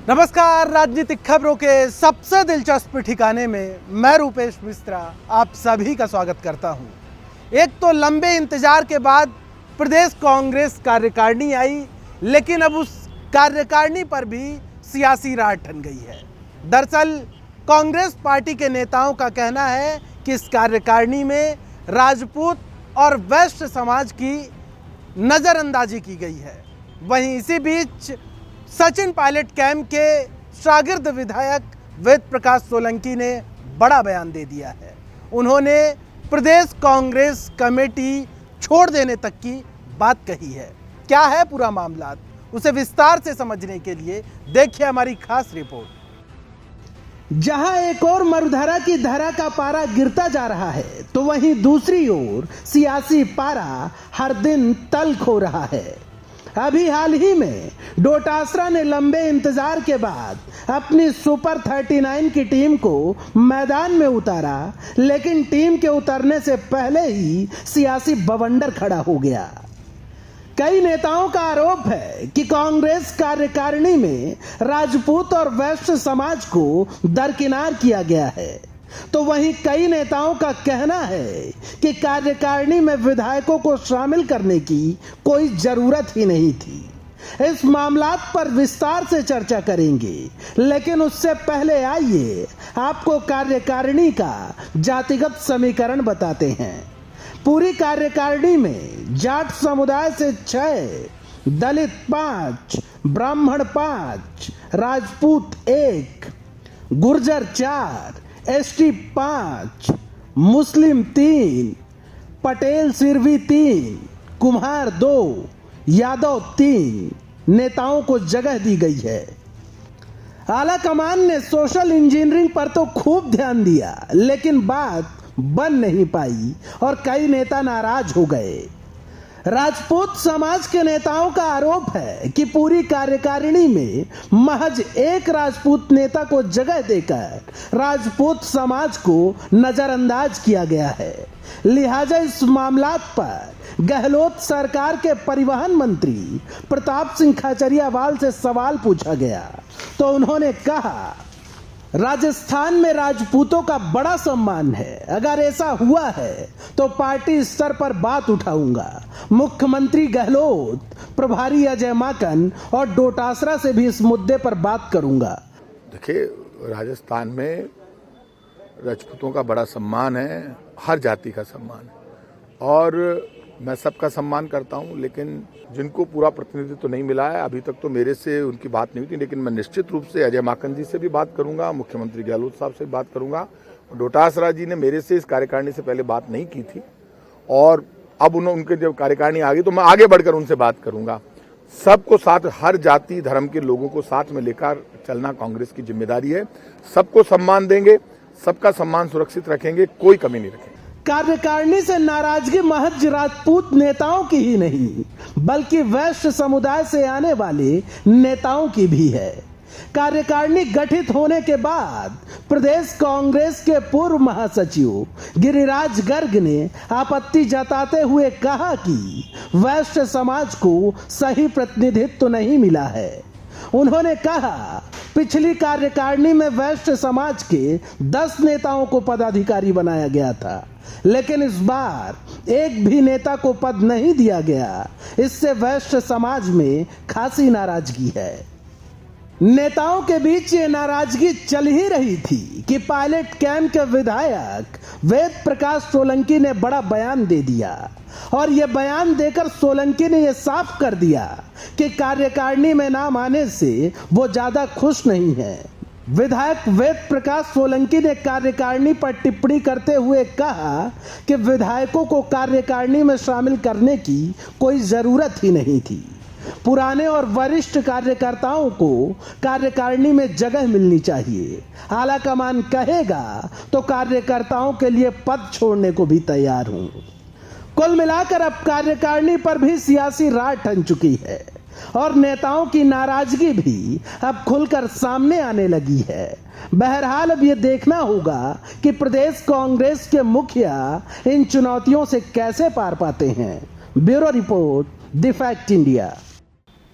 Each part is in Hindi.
नमस्कार। राजनीतिक खबरों के सबसे दिलचस्प ठिकाने में मैं रूपेश मिश्रा आप सभी का स्वागत करता हूं। एक तो लंबे इंतजार के बाद प्रदेश कांग्रेस कार्यकारिणी आई, लेकिन अब उस कार्यकारिणी पर भी सियासी राह ठन गई है। दरअसल कांग्रेस पार्टी के नेताओं का कहना है कि इस कार्यकारिणी में राजपूत और वैश्य समाज की नज़रअंदाजी की गई है। वहीं इसी बीच सचिन पायलट कैंप के शागिर्द विधायक वेद प्रकाश सोलंकी ने बड़ा बयान दे दिया है। उन्होंने प्रदेश कांग्रेस कमेटी छोड़ देने तक की बात कही है। क्या है पूरा मामला, उसे विस्तार से समझने के लिए देखिए हमारी खास रिपोर्ट। जहां एक और मरुधरा की धरा का पारा गिरता जा रहा है, तो वहीं दूसरी ओर सियासी पारा हर दिन तल्ख हो रहा है। अभी हाल ही में डोटासरा ने लंबे इंतजार के बाद अपनी सुपर 39 की टीम को मैदान में उतारा, लेकिन टीम के उतरने से पहले ही सियासी बवंडर खड़ा हो गया। कई नेताओं का आरोप है कि कांग्रेस कार्यकारिणी में राजपूत और वैश्य समाज को दरकिनार किया गया है, तो वहीं कई नेताओं का कहना है कि कार्यकारिणी में विधायकों को शामिल करने की कोई जरूरत ही नहीं थी। इस मामलात पर विस्तार से चर्चा करेंगे, लेकिन उससे पहले आइए आपको कार्यकारिणी का जातिगत समीकरण बताते हैं। पूरी कार्यकारिणी में जाट समुदाय से 6, दलित 5, ब्राह्मण 5, राजपूत 1, गुर्जर 4, एसटी 5, मुस्लिम 3, पटेल सिरवी 3, कुम्हार 2, यादव 3 नेताओं को जगह दी गई है। आला कमान ने सोशल इंजीनियरिंग पर तो खूब ध्यान दिया, लेकिन बात बन नहीं पाई और कई नेता नाराज हो गए। राजपूत समाज के नेताओं का आरोप है कि पूरी कार्यकारिणी में महज एक राजपूत नेता को जगह देकर राजपूत समाज को नजरअंदाज किया गया है। लिहाजा इस मामला पर गहलोत सरकार के परिवहन मंत्री प्रताप सिंह खाचरियावाल से सवाल पूछा गया, तो उन्होंने कहा, राजस्थान में राजपूतों का बड़ा सम्मान है। अगर ऐसा हुआ है तो पार्टी स्तर पर बात उठाऊंगा। मुख्यमंत्री गहलोत, प्रभारी अजय माकन और डोटासरा से भी इस मुद्दे पर बात करूंगा। देखिए, राजस्थान में राजपूतों का बड़ा सम्मान है, हर जाति का सम्मान है और मैं सबका सम्मान करता हूं, लेकिन जिनको पूरा प्रतिनिधित्व तो नहीं मिला है, अभी तक तो मेरे से उनकी बात नहीं हुई थी, लेकिन मैं निश्चित रूप से अजय माकन जी से भी बात करूंगा, मुख्यमंत्री गहलोत साहब से बात करूंगा। डोटासरा जी ने मेरे से इस कार्यकारिणी से पहले बात नहीं की थी और अब उनके जब कार्यकारिणी आ गई तो मैं आगे बढ़कर उनसे बात करूंगा। सबको साथ, हर जाति धर्म के लोगों को साथ में लेकर चलना कांग्रेस की जिम्मेदारी है। सबको सम्मान देंगे, सबका सम्मान सुरक्षित रखेंगे, कोई कमी नहीं रखेंगे। कार्यकारिणी से नाराजगी महज राजपूत नेताओं की ही नहीं, बल्कि वैश्य समुदाय से आने वाले नेताओं की भी है। कार्यकारिणी गठित होने के बाद प्रदेश कांग्रेस के पूर्व महासचिव गिरिराज गर्ग ने आपत्ति जताते हुए कहा कि वैश्य समाज को सही प्रतिनिधित्व नहीं मिला है। उन्होंने कहा, पिछली कार्यकारिणी में वैश्य समाज के 10 नेताओं को पदाधिकारी बनाया गया था, लेकिन इस बार एक भी नेता को पद नहीं दिया गया। इससे वैश्य समाज में खासी नाराजगी है। नेताओं के बीच ये नाराजगी चल ही रही थी कि पायलट कैंप के विधायक वेद प्रकाश सोलंकी ने बड़ा बयान दे दिया और ये बयान देकर सोलंकी ने यह साफ कर दिया कि कार्यकारिणी में नाम आने से वो ज्यादा खुश नहीं है। विधायक वेद प्रकाश सोलंकी ने कार्यकारिणी पर टिप्पणी करते हुए कहा कि विधायकों को कार्यकारिणी में शामिल करने की कोई जरूरत ही नहीं थी। पुराने और वरिष्ठ कार्यकर्ताओं को कार्यकारिणी में जगह मिलनी चाहिए। आला कमान कहेगा तो कार्यकर्ताओं के लिए पद छोड़ने को भी तैयार हूं। कुल मिलाकर अब कार्यकारिणी पर भी सियासी राह ठन चुकी है और नेताओं की नाराजगी भी अब खुलकर सामने आने लगी है। बहरहाल अब ये देखना होगा कि प्रदेश कांग्रेस के मुखिया इन चुनौतियों से कैसे पार पाते हैं। Bureau report, the fact India.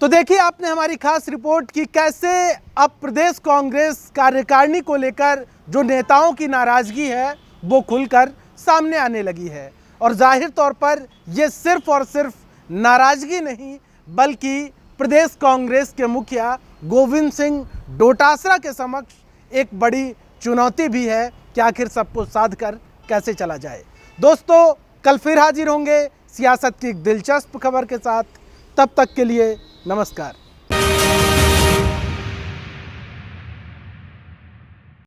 तो देखिए आपने हमारी खास रिपोर्ट की कैसे अब प्रदेश कांग्रेस कार्यकारिणी को लेकर जो नेताओं की नाराजगी है वो खुलकर सामने आने लगी है। और जाहिर तौर पर ये सिर्फ और सिर्फ नाराजगी नहीं बल्कि प्रदेश कांग्रेस के मुखिया गोविंद सिंह डोटासरा के समक्ष एक बड़ी चुनौती भी है कि आखिर सब कुछ साध कर कैसे चला जाए। दोस्तों कल फिर हाजिर होंगे सियासत की एक दिलचस्प खबर के साथ। तब तक के लिए नमस्कार।